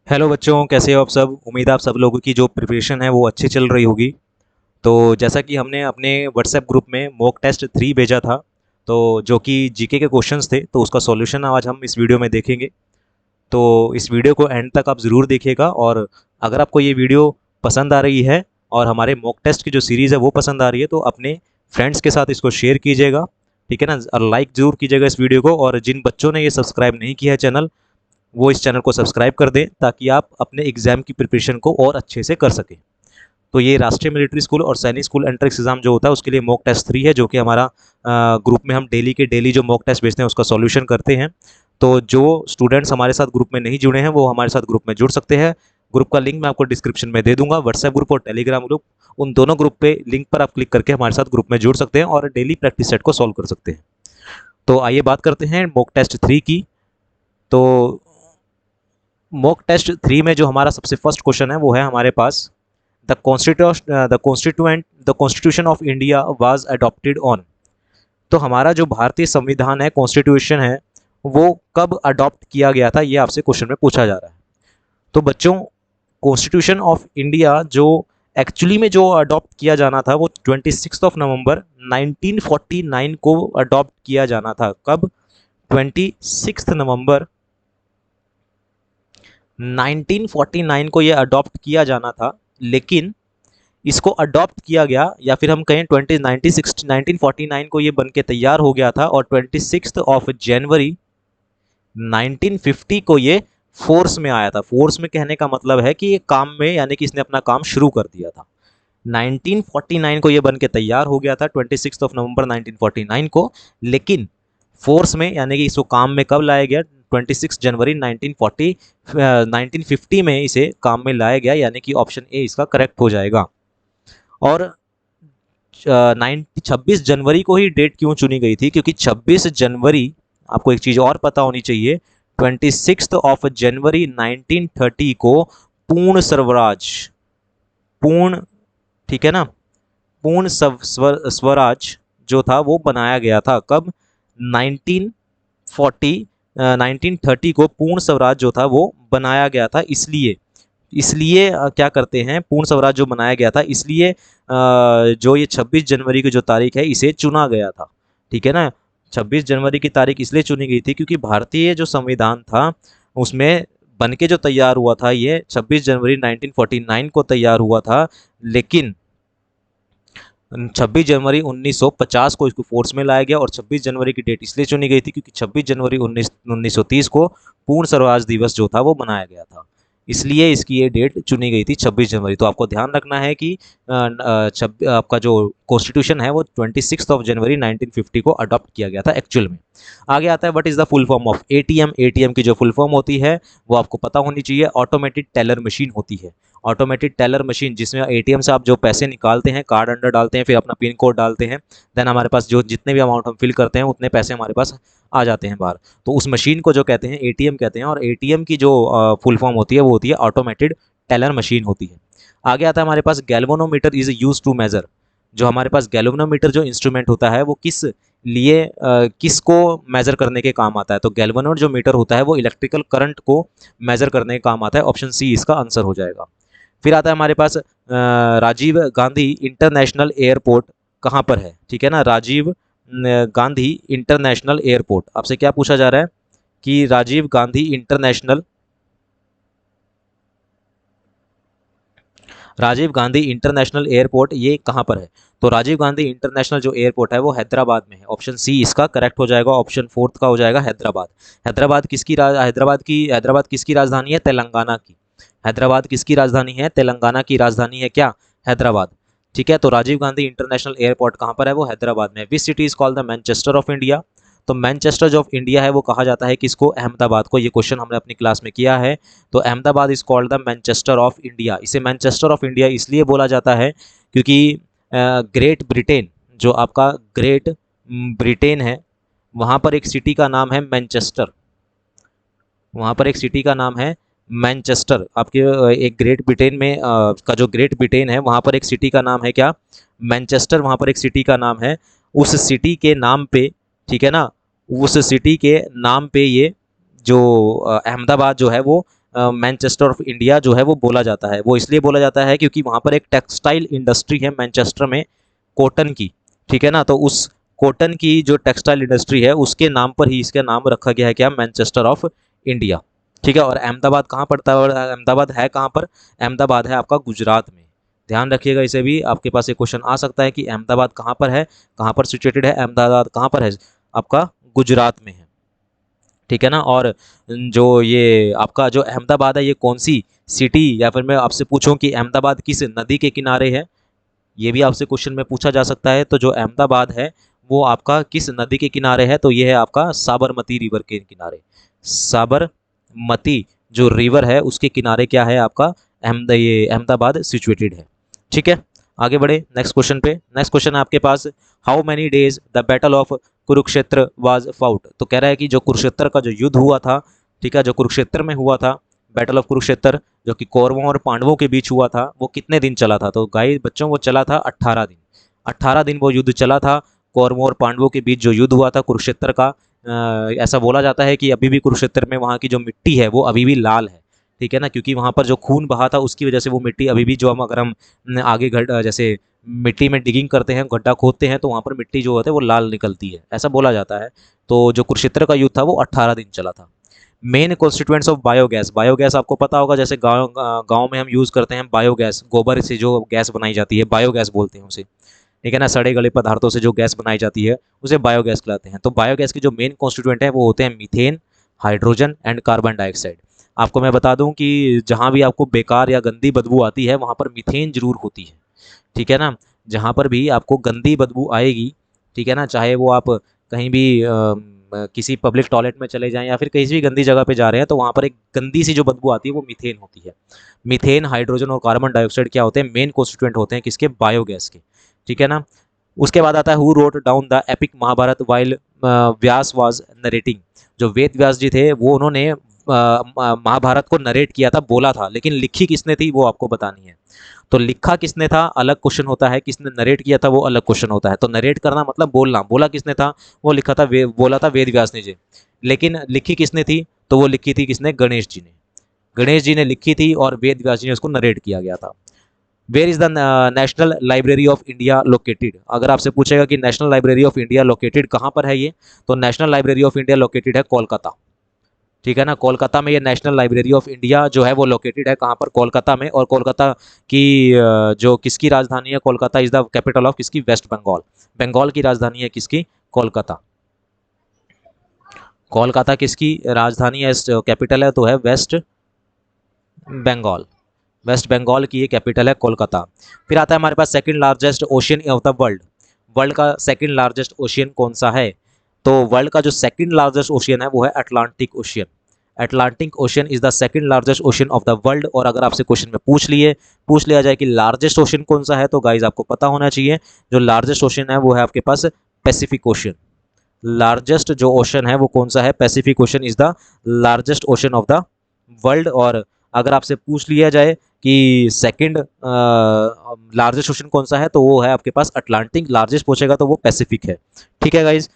Hello बच्चों, कैसे हो आप सब। उम्मीद है आप सब लोगों की जो प्रिपरेशन है वो अच्छी चल रही होगी। तो जैसा कि हमने अपने व्हाट्सएप ग्रुप में मॉक टेस्ट 3 भेजा था, तो जो कि जीके के क्वेश्चंस थे, तो उसका सॉल्यूशन आज हम इस वीडियो में देखेंगे। तो इस वीडियो को एंड तक आप ज़रूर देखिएगा। और अगर आपको ये वीडियो पसंद आ रही है और हमारे मॉक टेस्ट की जो सीरीज़ है वो पसंद आ रही है, तो अपने फ्रेंड्स के साथ इसको शेयर कीजिएगा। ठीक है ना, और लाइक ज़रूर कीजिएगा इस वीडियो को। और जिन बच्चों ने ये सब्सक्राइब नहीं किया है चैनल, वो इस चैनल को सब्सक्राइब कर दें, ताकि आप अपने एग्जाम की प्रिपरेशन को और अच्छे से कर सकें। तो ये राष्ट्रीय मिलिट्री स्कूल और सैनिक स्कूल एंट्रेंस एग्जाम जो होता है उसके लिए मॉक टेस्ट 3 है, जो कि हमारा ग्रुप में हम डेली के डेली जो मॉक टेस्ट भेजते हैं उसका सॉल्यूशन करते हैं। तो जो स्टूडेंट्स हमारे साथ ग्रुप में नहीं जुड़े हैं वो हमारे साथ ग्रुप में जुड़ सकते हैं। ग्रुप का लिंक मैं आपको डिस्क्रिप्शन में दे दूंगा। व्हाट्सएप ग्रुप और टेलीग्राम ग्रुप, उन दोनों ग्रुप पे लिंक पर आप क्लिक करके हमारे साथ ग्रुप में जुड़ सकते हैं और डेली प्रैक्टिस सेट को सॉल्व कर सकते हैं। तो आइए बात करते हैं मॉक टेस्ट 3 की। तो मॉक टेस्ट 3 में जो हमारा सबसे फर्स्ट क्वेश्चन है वो है हमारे पास, the constitution of India was adopted on. तो हमारा जो भारतीय संविधान है, कॉन्स्टिट्यूशन है, वो कब अडॉप्ट किया गया था, ये आपसे क्वेश्चन में पूछा जा रहा है। तो बच्चों, कॉन्स्टिट्यूशन ऑफ इंडिया जो एक्चुअली में जो अडॉप्ट किया जाना था वो 26 नवंबर 1949 को अडॉप्ट किया जाना था। कब? 26 नवंबर 1949 को ये अडॉप्ट किया जाना था। लेकिन इसको अडॉप्ट किया गया, या फिर हम कहें 1949 को ये बन के तैयार हो गया था, और 26 जनवरी 1950 को ये फोर्स में आया था। फोर्स में कहने का मतलब है कि ये काम में, यानी कि इसने अपना काम शुरू कर दिया था। 1949 को ये बन के तैयार हो गया था, 26 नवंबर 1949 को। लेकिन फोर्स में, यानी कि इसको काम में कब लाया गया? 26 जनवरी 1950 में इसे काम में लाया गया, यानी कि ऑप्शन ए इसका करेक्ट हो जाएगा। और 26 जनवरी को ही डेट क्यों चुनी गई थी? क्योंकि 26 जनवरी, आपको एक चीज़ और पता होनी चाहिए, 26 जनवरी 1930 को पूर्ण स्वराज, पूर्ण, ठीक है ना, पूर्ण स्वराज जो था वो बनाया गया था। कब? 1940 1930 को पूर्ण स्वराज जो था वो बनाया गया था। इसलिए इसलिए क्या करते हैं, पूर्ण स्वराज जो बनाया गया था, इसलिए जो ये 26 जनवरी की जो तारीख है इसे चुना गया था। ठीक है ना, 26 जनवरी की तारीख इसलिए चुनी गई थी क्योंकि भारतीय जो संविधान था उसमें बन के जो तैयार हुआ था ये 26 जनवरी 1949 को तैयार हुआ था। लेकिन 26 जनवरी 1950 को इसको फोर्स में लाया गया, और 26 जनवरी की डेट इसलिए चुनी गई थी क्योंकि 26 जनवरी 1930 को पूर्ण स्वराज दिवस जो था वो बनाया गया था। इसलिए इसकी ये डेट चुनी गई थी 26 जनवरी। तो आपको ध्यान रखना है कि आपका जो कॉन्स्टिट्यूशन है वो 26 जनवरी 1950 को अडॉप्ट किया गया था एक्चुअल में। आगे आता है, what is the full form of ATM. ATM की जो फुल फॉर्म होती है वो आपको पता होनी चाहिए। ऑटोमेटेड टेलर मशीन होती है। ऑटोमेटेड टेलर मशीन, जिसमें एटीएम से आप जो पैसे निकालते हैं, कार्ड अंडर डालते हैं, फिर अपना पिन कोड डालते हैं, देन हमारे पास जो जितने भी अमाउंट हम फिल करते हैं उतने पैसे हमारे पास आ जाते हैं बाहर। तो उस मशीन को जो कहते हैं एटीएम कहते हैं। और एटीएम की जो फुल फॉर्म होती है वो होती है ऑटोमेटेड टेलर मशीन होती है। आगे आता है हमारे पास, galvanometer is use to measure. जो हमारे पास गैल्वेनोमीटर जो इंस्ट्रूमेंट होता है वो किस लिए किसको मेजर करने के काम आता है? तो गैल्वेनोमीटर जो मीटर होता है वो इलेक्ट्रिकल करंट को मेजर करने के काम आता है। ऑप्शन सी इसका आंसर हो जाएगा। फिर आता है हमारे पास, राजीव गांधी इंटरनेशनल एयरपोर्ट कहाँ पर है? ठीक है ना, राजीव गांधी इंटरनेशनल एयरपोर्ट। आपसे क्या पूछा जा रहा है कि राजीव गांधी इंटरनेशनल एयरपोर्ट ये कहाँ पर है? तो राजीव गांधी इंटरनेशनल जो एयरपोर्ट है वो हैदराबाद में है। ऑप्शन सी इसका करेक्ट हो जाएगा। ऑप्शन फोर्थ का हो जाएगा हैदराबाद। हैदराबाद किसकी राजधानी है? तेलंगाना की। हैदराबाद किसकी राजधानी है? तेलंगाना की राजधानी है क्या? हैदराबाद। ठीक है, तो राजीव गांधी इंटरनेशनल एयरपोर्ट कहाँ पर है? वो हैदराबाद में। Which city is called the Manchester of India? तो मैनचेस्टर जो ऑफ इंडिया है वो कहा जाता है किसको? अहमदाबाद को। ये क्वेश्चन हमने अपनी क्लास में किया है। तो Ahmedabad is called the Manchester of India. इसे मैनचेस्टर ऑफ इंडिया इसलिए बोला जाता है क्योंकि ग्रेट ब्रिटेन, जो आपका ग्रेट ब्रिटेन है, वहाँ पर एक सिटी का नाम है मैनचेस्टर। वहाँ पर एक सिटी का नाम है मैनचेस्टर। आपके एक ग्रेट ब्रिटेन में का जो ग्रेट ब्रिटेन है वहाँ पर एक सिटी का नाम है क्या? मैनचेस्टर। वहाँ पर एक सिटी का नाम है। उस सिटी के नाम पे, ठीक है ना, उस सिटी के नाम पे ये जो अहमदाबाद जो है वो मैनचेस्टर ऑफ इंडिया जो है वो बोला जाता है। वो इसलिए बोला जाता है क्योंकि वहाँ पर एक टेक्सटाइल इंडस्ट्री है मैनचेस्टर में, कॉटन की, ठीक है ना। तो उस कॉटन की जो टेक्सटाइल इंडस्ट्री है उसके नाम पर ही इसका नाम रखा गया है क्या, मैनचेस्टर ऑफ इंडिया, ठीक है। और अहमदाबाद कहाँ पड़ता है, अहमदाबाद है कहाँ पर, अहमदाबाद है आपका गुजरात में। ध्यान रखिएगा, इसे भी आपके पास एक क्वेश्चन आ सकता है कि अहमदाबाद कहाँ पर है, कहाँ पर सिचुएटेड है, अहमदाबाद कहाँ पर है, आपका गुजरात में है, ठीक है ना। और जो ये आपका जो अहमदाबाद है ये कौन सी सिटी, या फिर मैं आपसे पूछूं कि अहमदाबाद किस नदी के किनारे है, ये भी आपसे क्वेश्चन में पूछा जा सकता है। तो जो अहमदाबाद है वो आपका किस नदी के किनारे है, तो ये है आपका साबरमती रिवर के किनारे। साबरमती जो रिवर है उसके किनारे क्या है आपका, ये अहमदाबाद सिचुएटेड है, ठीक है। आगे बढ़े नेक्स्ट क्वेश्चन पे। नेक्स्ट क्वेश्चन है आपके पास, how many days the battle of Kurukshetra was fought. तो कह रहा है कि जो कुरुक्षेत्र का जो युद्ध हुआ था, ठीक है, जो कुरुक्षेत्र में हुआ था, बैटल ऑफ कुरुक्षेत्र, जो कि कौरवों और पांडवों के बीच हुआ था, वो कितने दिन चला था। तो गाइस बच्चों वो चला था 18 दिन। 18 दिन वो युद्ध चला था, कौरवों और पांडवों के बीच जो युद्ध हुआ था कुरुक्षेत्र का। ऐसा बोला जाता है कि अभी भी कुरुक्षेत्र में वहाँ की जो मिट्टी है वो अभी भी लाल है, ठीक है ना, क्योंकि वहाँ पर जो खून बहा था उसकी वजह से वो मिट्टी अभी भी, जो हम अगर हम आगे जैसे मिट्टी में डिगिंग करते हैं, गड्ढा खोदते हैं, तो वहाँ पर मिट्टी जो होती है वो लाल निकलती है, ऐसा बोला जाता है। तो जो कुरुक्षेत्र का युद्ध था वो 18 दिन चला था। Main constituents of biogas, biogas आपको पता होगा, जैसे गांव गांव में हम यूज़ करते हैं बायोगैस, गोबर से जो गैस बनाई जाती है बायोगैस बोलते हैं उसे, ठीक है ना। सड़े गले पदार्थों से जो गैस बनाई जाती है उसे बायोगैस कहलाते हैं। तो बायोगैस की जो मेन कॉन्स्टिट्यूएंट है वो होते हैं methane, hydrogen and carbon dioxide. आपको मैं बता दूं कि जहाँ भी आपको बेकार या गंदी बदबू आती है वहाँ पर मीथेन जरूर होती है, ठीक है ना। जहाँ पर भी आपको गंदी बदबू आएगी, ठीक है ना, चाहे वो आप कहीं भी किसी पब्लिक टॉयलेट में चले जाएं या फिर किसी भी गंदी जगह पे जा रहे हैं, तो वहाँ पर एक गंदी सी जो बदबू आती है वो मीथेन होती है। मीथेन, हाइड्रोजन और कार्बन डाइऑक्साइड क्या होते हैं, मेन कॉन्स्टिट्यूएंट होते हैं किसके, बायोगैस के, ठीक है ना। उसके बाद आता है who wrote down the epic Mahabharata while Vyas was narrating. जो वेद व्यास जी थे वो उन्होंने महाभारत को नरेट किया था, बोला था, लेकिन लिखी किसने थी वो आपको बतानी है। तो लिखा किसने था अलग क्वेश्चन होता है, किसने नरेट किया था वो अलग क्वेश्चन होता है। तो नरेट करना मतलब बोलना, बोला किसने था, वो लिखा था बोला था वेद व्यास ने जी, लेकिन लिखी किसने थी, तो वो लिखी थी किसने, गणेश जी ने। गणेश जी ने लिखी थी और वेद व्यास जी ने उसको नरेट किया गया था। Where is the national library of India located. अगर आपसे पूछेगा कि national library of India located कहाँ पर है ये, तो national library of India located है कोलकाता, ठीक है ना। कोलकाता में ये नेशनल लाइब्रेरी ऑफ इंडिया जो है वो लोकेटेड है, कहाँ पर, कोलकाता में। और कोलकाता की जो किसकी राजधानी है, Kolkata is the capital of किसकी, वेस्ट बंगाल। बंगाल की राजधानी है किसकी, कोलकाता। कोलकाता किसकी राजधानी है, कैपिटल है, तो है वेस्ट बंगाल। वेस्ट बंगाल की ये कैपिटल है कोलकाता। फिर आता है हमारे पास second largest ocean of the world. World का सेकंड लार्जेस्ट ओशियन कौन सा है, तो वर्ल्ड का जो सेकंड लार्जेस्ट ओशियन है वो है Atlantic ocean. Atlantic ocean is the second largest ocean of the world. और अगर आपसे क्वेश्चन में पूछ लिया जाए कि लार्जेस्ट ओशियन कौन सा है, तो गाइज आपको पता होना चाहिए जो लार्जेस्ट ओशियन है वो है आपके पास पैसिफिक ओशियन। लार्जेस्ट जो ओशन है वो कौन सा है, Pacific ocean is the largest ocean of the world. और अगर आपसे पूछ लिया जाए कि सेकंड लार्जेस्ट ओशन कौन सा है, तो वो है आपके पास अटलांटिक। लार्जेस्ट पूछेगा तो वो पैसिफिक है, ठीक है गाइज।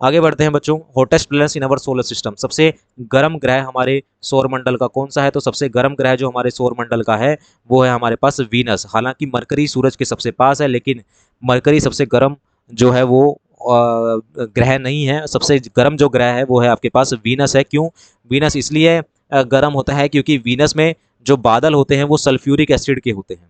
आगे बढ़ते हैं बच्चों। Hottest planet in our solar system, सबसे गर्म ग्रह हमारे सौर मंडल का कौन सा है, तो सबसे गर्म ग्रह जो हमारे सौर मंडल का है वो है हमारे पास वीनस। हालांकि मरकरी सूरज के सबसे पास है, लेकिन मरकरी सबसे गर्म जो है वो ग्रह नहीं है। सबसे गर्म जो ग्रह है वो है आपके पास वीनस है। क्यों वीनस इसलिए गर्म होता है क्योंकि वीनस में जो बादल होते हैं वो सल्फ्यूरिक एसिड के होते हैं,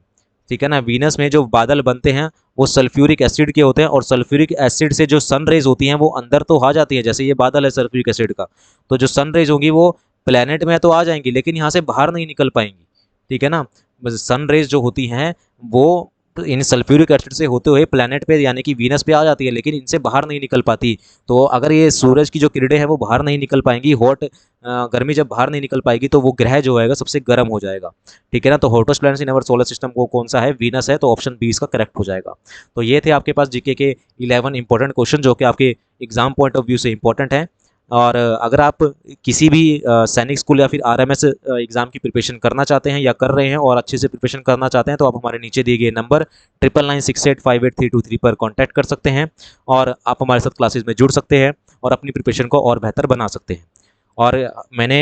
ठीक है ना। वीनस में जो बादल बनते हैं वो सल्फ्यूरिक एसिड के होते हैं, और सल्फ्यूरिक एसिड से जो सन रेज होती हैं वो अंदर तो आ जाती है, जैसे ये बादल है सल्फ्यूरिक एसिड का, तो जो सन रेज होंगी वो प्लेनेट में तो आ जाएंगी लेकिन यहाँ से बाहर नहीं निकल पाएंगी, ठीक है ना। सन रेज जो होती हैं वो इन सल्फ्यूरिक एसिड से होते हुए प्लेनेट पे यानी कि वीनस पे आ जाती है, लेकिन इनसे बाहर नहीं निकल पाती। तो अगर ये सूरज की जो किरणें हैं वो बाहर नहीं निकल पाएंगी, गर्मी जब बाहर नहीं निकल पाएगी तो वो ग्रह जो है सबसे गर्म हो जाएगा, ठीक है ना। तो hottest planet in our solar system को कौन सा है, वीनस है। तो ऑप्शन बी इसका करेक्ट हो जाएगा। तो ये थे आपके पास जीके के 11 इंपॉर्टेंट क्वेश्चन जो कि आपके एग्जाम पॉइंट ऑफ व्यू से इंपॉर्टेंट है। और अगर आप किसी भी सैनिक स्कूल या फिर आरएमएस एग्ज़ाम की प्रिपरेशन करना चाहते हैं या कर रहे हैं और अच्छे से प्रिपरेशन करना चाहते हैं, तो आप हमारे नीचे दिए गए नंबर 9996858323 पर कांटेक्ट कर सकते हैं और आप हमारे साथ क्लासेस में जुड़ सकते हैं और अपनी प्रिपरेशन को और बेहतर बना सकते हैं। और मैंने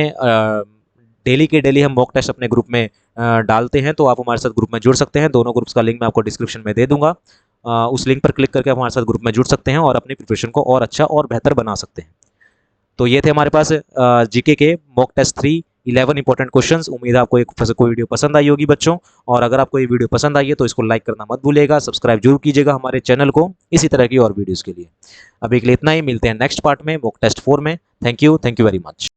डेली के डेली हम मॉक टेस्ट अपने ग्रुप में डालते हैं, तो आप हमारे साथ ग्रुप में जुड़ सकते हैं। दोनों ग्रुप्स का लिंक मैं आपको डिस्क्रिप्शन में दे दूंगा। उस लिंक पर क्लिक करके आप हमारे साथ ग्रुप में जुड़ सकते हैं और अपनी प्रिपरेशन को और अच्छा और बेहतर बना सकते हैं। तो ये थे हमारे पास जीके के मॉक टेस्ट 3 11 इंपॉर्टेंट क्वेश्चंस। उम्मीद है आपको कोई वीडियो पसंद आई होगी बच्चों, और अगर आपको ये वीडियो पसंद आई है तो इसको लाइक करना मत भूलिएगा, सब्सक्राइब जरूर कीजिएगा हमारे चैनल को इसी तरह की और वीडियोस के लिए। अभी के लिए इतना ही, मिलते हैं नेक्स्ट पार्ट में मॉक टेस्ट 4 में। Thank you very much.